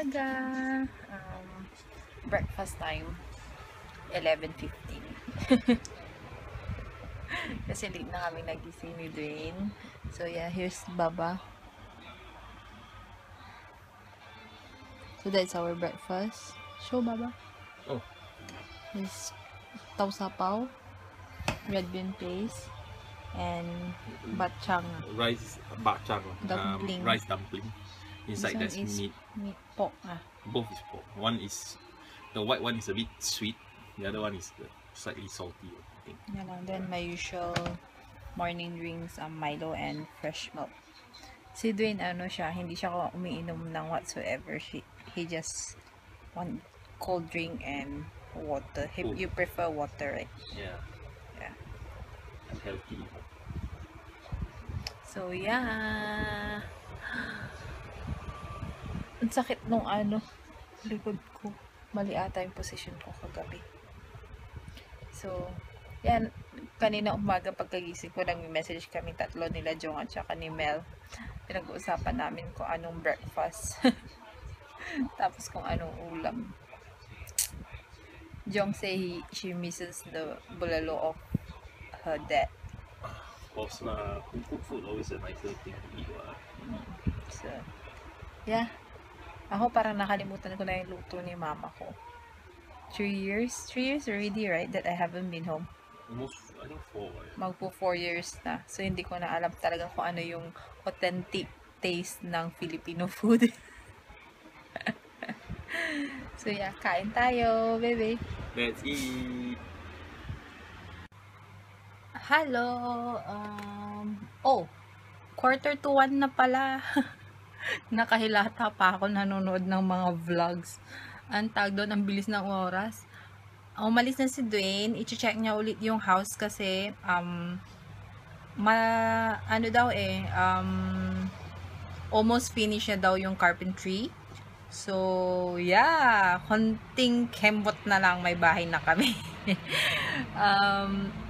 umaga. Breakfast time, 11:15. Kasi late na kami nagising ni Dwayne. So yeah, here's Baba. So that's our breakfast. Show Baba. Oh. Here's tausapaw, red bean paste, and batchang. Bachang. Dumpling. Rice dumpling. Inside This there's one is meat. meat pork. Both is pork. One is, the white one is a bit sweet. The other one is slightly salty, I think. Yan lang. Then my usual morning drinks, Milo and fresh milk. Si Dwayne, hindi siya umiinom ng whatsoever. He just want cold drink and water. You prefer water, right? Yeah. Yeah. And healthy. So, yeah. Ang sakit nung likod ko. Mali ata yung position ko kagabi. So, yan. Kanina umaga pagkagising ko, nag-message kami tatlo nila, Jong at saka ni Mel. Pinag-uusapan namin kung anong breakfast. Tapos kung anong ulam. Jong say she misses the bulalo of her dad. Of course, home cooked food always a nicer thing to eat. So, yeah. Ako parang nakalimutan ko na yung luto ni mama ko. 3 years? 3 years already, right? That I haven't been home. Almost, I think 4. Magpo 4 years na. So, hindi ko na alam talaga kung ano yung authentic taste ng Filipino food. So, yeah. Kain tayo, baby. Let's eat. Hello. 1:45 na pala. Nakahilata pa ako nanonood ng mga vlogs. Ang tag doon, ang bilis ng oras. Umalis na si Dwayne. I-check niya ulit yung house kasi almost finish na daw yung carpentry. So, yeah. Konting kembot na lang, may bahay na kami.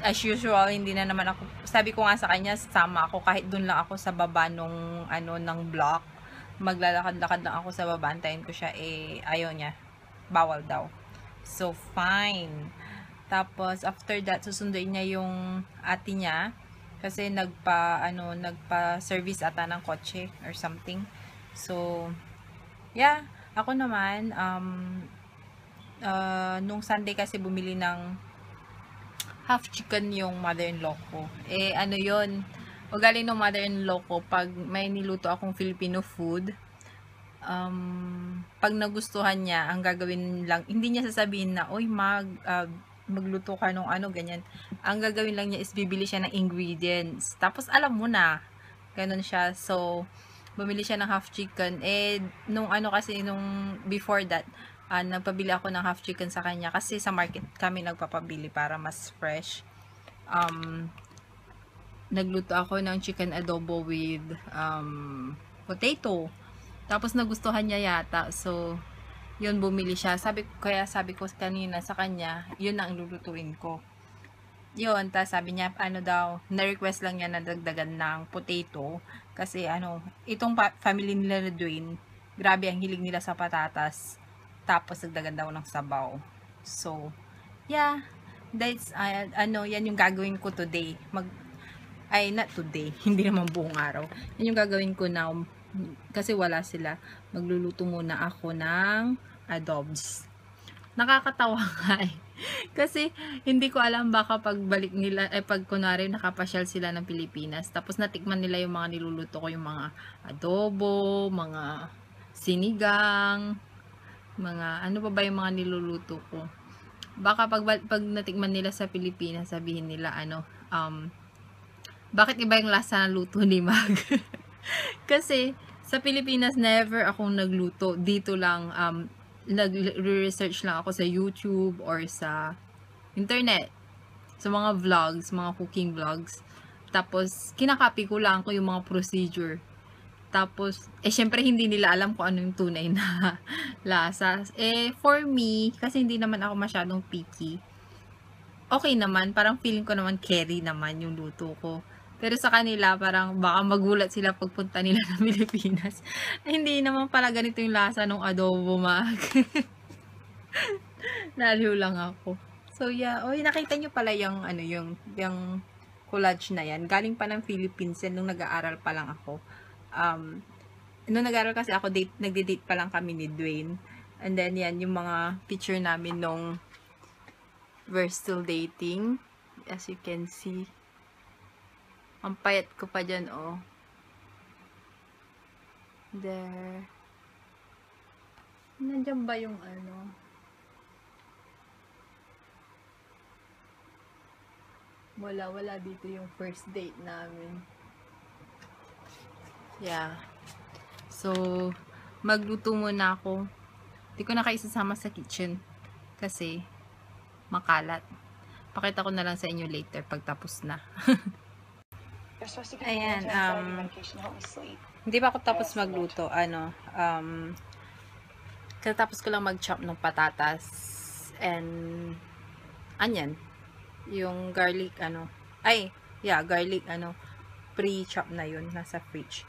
As usual, hindi na naman ako, sabi ko nga sa kanya, sama ako kahit dun lang ako sa baba nung ng block. Maglalakad-lakad lang ako sa baba, antayin ko siya, ayaw niya. Bawal daw. So, fine. Tapos, after that, susunduin niya yung ate niya. Kasi nagpa-service ata ng kotse or something. So, yeah. Ako naman, nung Sunday kasi bumili ng half chicken yung mother-in-law ko. Yun, ugali ng mother-in-law ko, pag may niluto akong Filipino food, pag nagustuhan niya, ang gagawin lang, hindi niya sasabihin na, oy, magluto ka nung ganyan. Ang gagawin lang niya is bibili siya ng ingredients. Tapos, alam mo na, ganun siya. So, bumili siya ng half chicken. Nung before that, nagpabili ako ng half chicken sa kanya kasi sa market kami nagpapabili para mas fresh. Nagluto ako ng chicken adobo with potato. Tapos nagustuhan niya yata. So, yun, bumili siya. Sabi ko kanina sa kanya, yun na ang lulutuin ko. Yun, tapos sabi niya, na-request lang niya na dagdagan ng potato. Kasi itong family nila na Dwayne, grabe ang hilig nila sa patatas. Tapos nagdagan daw ng sabaw. So, yeah, that's, yan yung gagawin ko today. Not today, hindi naman buong araw. Yan yung gagawin ko now, kasi wala sila. Magluluto muna ako ng adobs. Nakakatawa nga kasi hindi ko alam, baka pagbalik nila, pag kunwari nakapasyal sila ng Pilipinas, tapos natikman nila yung mga niluluto ko, yung mga adobo, mga sinigang, mga pa ba yung mga niluluto ko. Baka pag natikman nila sa Pilipinas, sabihin nila bakit iba yung lasa ng luto ni Mag? Kasi sa Pilipinas never akong nagluto. Dito lang nag-research lang ako sa YouTube or sa internet, sa mga vlogs, mga cooking vlogs. Tapos kinakopy ko lang yung mga procedure. Tapos syempre hindi nila alam kung ano yung tunay na lasa. For me, kasi hindi naman ako masyadong picky, okay naman, parang feeling ko naman carry naman yung luto ko. Pero sa kanila, parang baka magulat sila pagpunta nila ng Pilipinas. Hindi naman pala ganito yung lasa ng adobo, Mag. Naliw lang ako. So, yeah. Oy, nakita nyo pala yung, ano, yung collage na yan. Galing pa ng Philippines yan nung nag-aaral pa lang ako. Nung nag-aaral kasi ako, nagde-date pa lang kami ni Dwayne. And then, yan, yung mga picture namin nung we're still dating. As you can see. Ang payat ko pa dyan, oh. There. Nandiyan ba yung ano? Wala dito yung first date namin. Yeah. So, magluto muna ako. Hindi ko na kayo isasama sa kitchen. Kasi, makalat. Pakita ko na lang sa inyo later pag tapos na. Ayan, hindi pa ako tapos magluto. Katapos ko lang mag-chop ng patatas and onion. Yung garlic, garlic, pre-chop na yun, nasa fridge.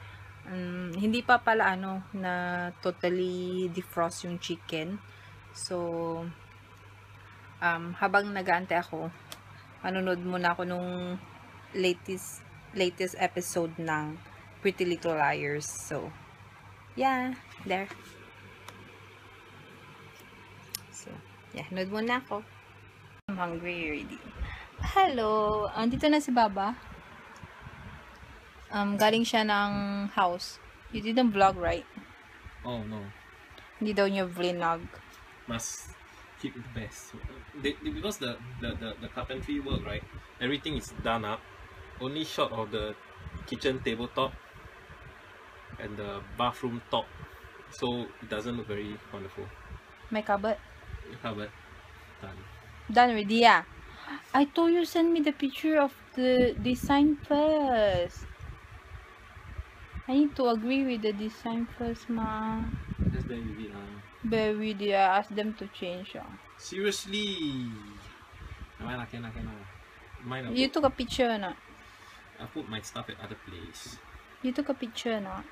Hindi pa pala, na totally defrost yung chicken. So, habang nag-aante ako, manunod muna ako nung latest episode ng Pretty Little Liars. So, yeah, there. So, yeah, nood muna ako. I'm hungry already. Hello! Andito na si Baba. Galing siya ng house. You didn't vlog, right? Oh, no. Hindi daw niya vlog. Must keep it the best. Because the carpentry work, right? Everything is done up. Only shot of the kitchen tabletop and the bathroom top. So it doesn't look very wonderful. My cupboard? The cupboard. Done. Done already, yeah. I told you send me the picture of the design first. I need to agree with the design first, ma. Just bear with it, Bear with it, I ask them to change. Seriously? Mine, I You took a picture or not? I put my stuff at other place. You took a picture or not?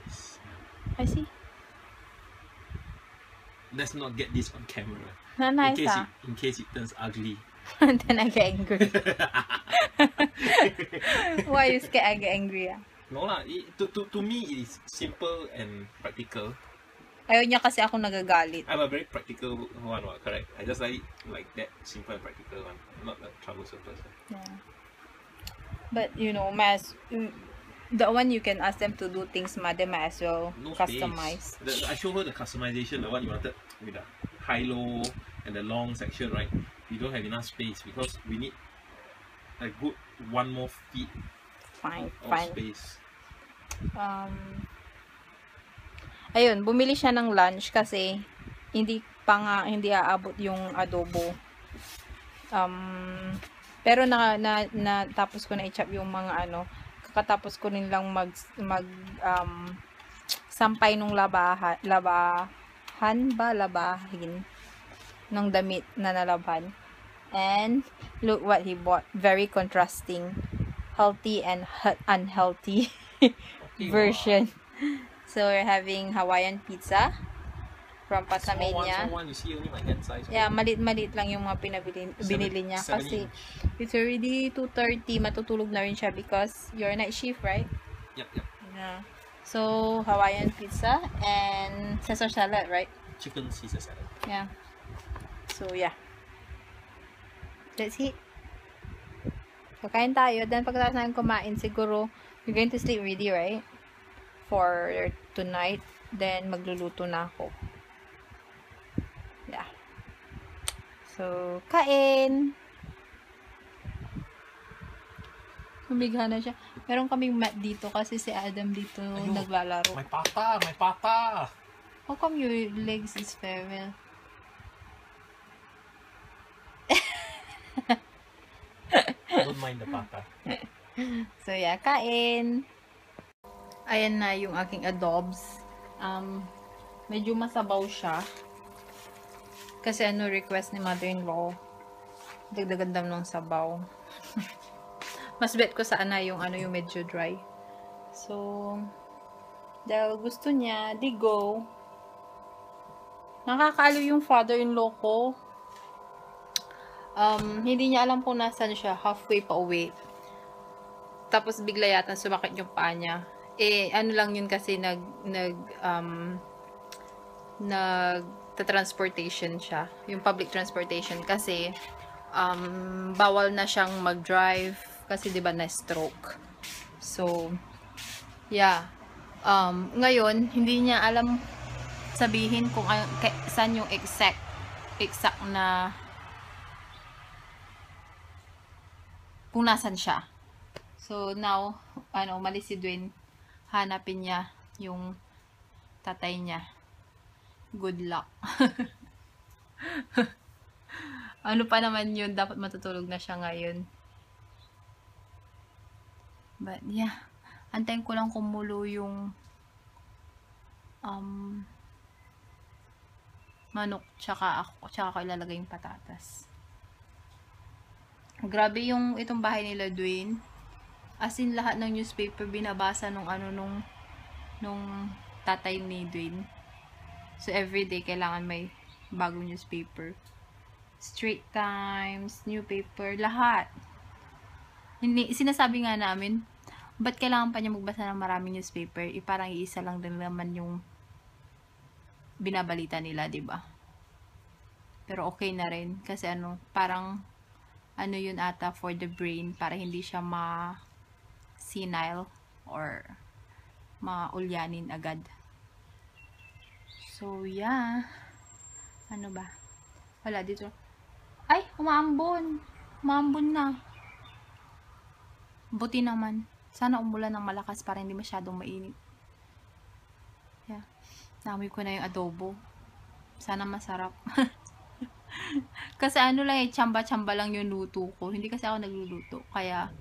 Yes. I see. Let's not get this on camera. Not nice, In case it turns ugly. Then I get angry. Why you scared I get angry? No lah. To me, it is simple and practical. Ayaw niya kasi ako nagagalit. I'm a very practical one, correct? I just like that simple and practical one. I'm not a troublesome person. Yeah. But the one you can ask them to do things, they might as well No customize. I show her the customization, the one you wanted with the high-low and the long section, right? We don't have enough space because we need a good one more feet Fine. of space. Ayun, bumili siya ng lunch kasi hindi aabot yung adobo. Pero natapos ko na i-chop yung mga kakatapos ko rin lang sampay nung labahin ng damit na nalabhan. And look what he bought. Very contrasting. Healthy and unhealthy version. So we're having Hawaiian pizza from Pastamania. Small one, you see only my hand size. Yeah, malit lang yung mga binili niya kasi it's already 2:30, matutulog na rin siya because you're night shift, right? Yep. Yeah. So Hawaiian pizza and Caesar salad, right? Chicken Caesar salad. Yeah. So yeah. Let's eat. Kakain tayo. Then pagkatapos natin kumain, siguro you're going to sleep already, right? For tonight. Then magluluto na ako. Yeah. So, kain. Humigha na siya. Meron kaming mat dito kasi si Adam dito naglalaro. My pata! How come your legs is farewell? Don't mind the pata. So, yeah, kain. Ayan na yung aking adobs. Medyo masabaw siya. Kasi request ni mother-in-law. Dagdagan daw ng sabaw. Mas bet ko sana yung ano, yung medyo dry. So, dahil gusto niya, di go. Nakakaalo yung father-in-law ko. Hindi niya alam kung nasan siya, halfway pa uwi. Tapos bigla yata sumakit yung paa niya. Ano lang yun kasi transportation siya. Yung public transportation kasi bawal na siyang mag-drive kasi 'di ba na stroke. So, yeah. Ngayon hindi niya alam sabihin kung saan yung exact na kung nasan siya. So now, umalis si Dwayne, hanapin niya yung tatay niya. Good luck. Ano pa naman yun, dapat matutulog na siya ngayon. But yeah, antayin ko lang kumulo yung manok, tsaka ko ilalagay yung patatas. Grabe yung itong bahay nila, Dwayne. As in, lahat ng newspaper binabasa nung tatay ni Dwayne. So, everyday kailangan may bagong newspaper. Straits Times, New Paper, lahat. Sinasabi nga namin, ba't kailangan pa niya magbasa ng maraming newspaper? Parang iisa lang din naman yung binabalita nila, 'di ba? Pero okay na rin kasi parang yun ata for the brain para hindi siya senile or maulyanin agad. So, yeah. Ano ba? Wala dito. Ay, umaambon. Umaambon na. Buti naman. Sana umulan ng malakas para hindi masyadong mainit. Yeah. Namoy ko na yung adobo. Sana masarap. Kasi lang tsamba-tsamba lang yung luto ko. Hindi kasi ako nagluluto. Kaya,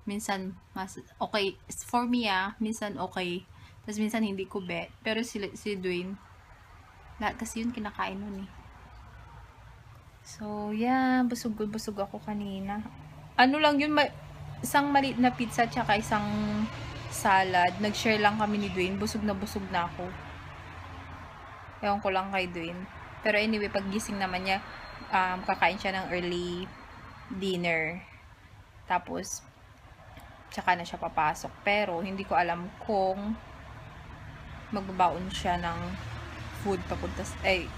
minsan, mas okay. For me, minsan okay. Tapos minsan hindi ko bet. Pero si Dwayne, lahat kasi yun kinakain nun eh. So, yeah. Busog ako kanina. Lang yun, isang maliit na pizza tsaka isang salad. Nag-share lang kami ni Dwayne. Busog na ako. Ewan ko lang kay Dwayne. Pero anyway, pag gising naman niya, kakain siya ng early dinner. Tapos, tsaka na siya papasok. Pero, hindi ko alam kung magbabaon siya ng food papunta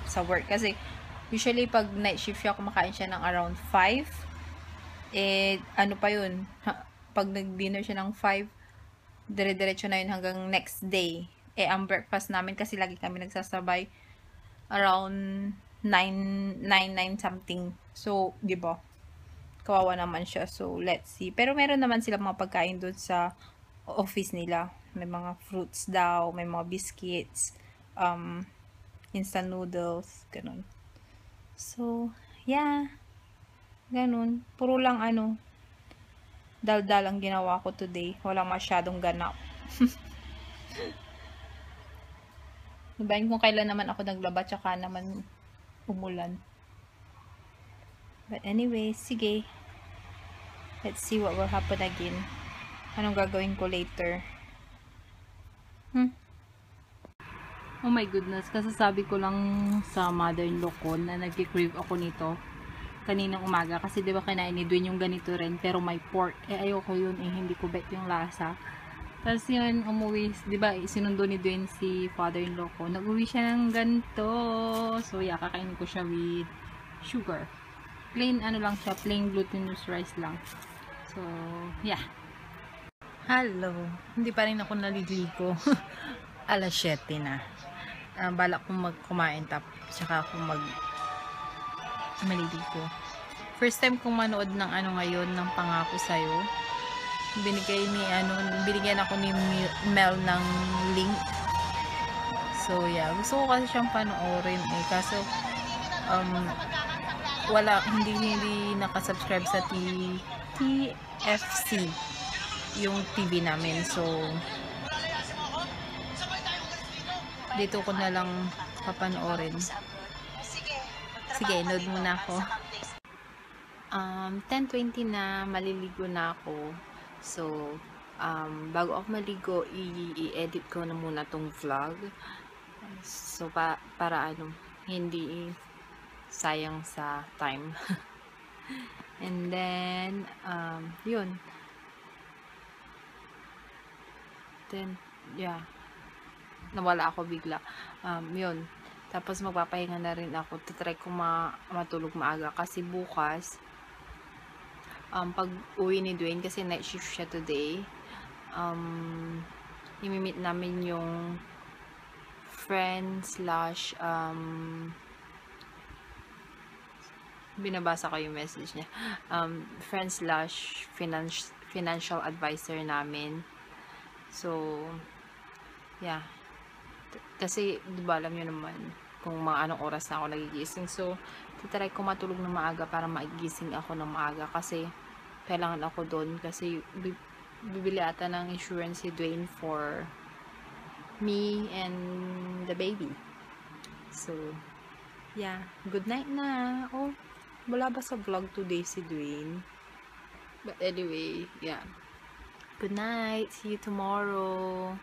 sa work. Kasi, usually, pag night shift siya, kumakain siya ng around 5. Pa yun? Pag nag-dinner siya ng 5, dire-diretso na yun hanggang next day. Ang breakfast namin, kasi lagi kami nagsasabay, around 9 something. So, di ba? Kawawa naman siya. So, let's see. Pero meron naman sila mga pagkain doon sa office nila. May mga fruits daw, may mga biscuits, instant noodles, ganun. So, yeah. Ganun. Puro lang dal-dal ang ginawa ko today. Walang masyadong ganap. Nabayin kung kailan naman ako naglaba, tsaka naman umulan. But anyway, sige. Let's see what will happen again. Anong gagawin ko later? Oh my goodness, kasasabi ko lang sa mother-in-law ko na nag-crave ako nito kaninang umaga. Kasi diba kinain ni Dwayne yung ganito rin, pero may pork. Ayoko yun hindi ko bet yung lasa. Tapos yun, umuwi, diba, sinundo ni Dwayne si father-in-law ko. Nag-uwi siya ng ganito. So, yeah, kakainin ko siya with sugar. Plain, lang siya, plain glutinous rice lang. So, yeah. Hello. Hindi pa rin ako naliligo. Alas 7 na. Balak kong kumain tsaka ako maliligo. First time kong manood ng ngayon, ng Pangako Sa'yo. Binigyan ako ni Mel ng link. So, yeah. Gusto ko kasi siyang panoorin kaso, hindi nakasubscribe sa TFC yung TV namin. So, dito ko na lang papanoorin. Sige, load muna ako. 10:20 na, maliligo na ako. So, bago ako maligo, i-edit ko na muna tong vlog. So, para hindi sayang sa time. And then, yun. Then, yeah. Nawala ako bigla. Yun. Tapos, magpapahinga na rin ako. Try ko matulog maaga. Kasi bukas, pag uwi ni Dwayne, kasi night shift siya today, imimit namin yung friend slash binabasa ko yung message niya, friend slash financial advisor namin. So, yeah. Kasi, diba, alam nyo naman kung mga anong oras na ako nagigising. So, titry ko matulog ng maaga para maigising ako ng maaga. Kasi, kailangan ako doon. Kasi, bibili ata ng insurance si Dwayne for me and the baby. So, yeah. Good night na. Oh, wala ba sa vlog today si Dwayne? But anyway, yeah. Good night. See you tomorrow.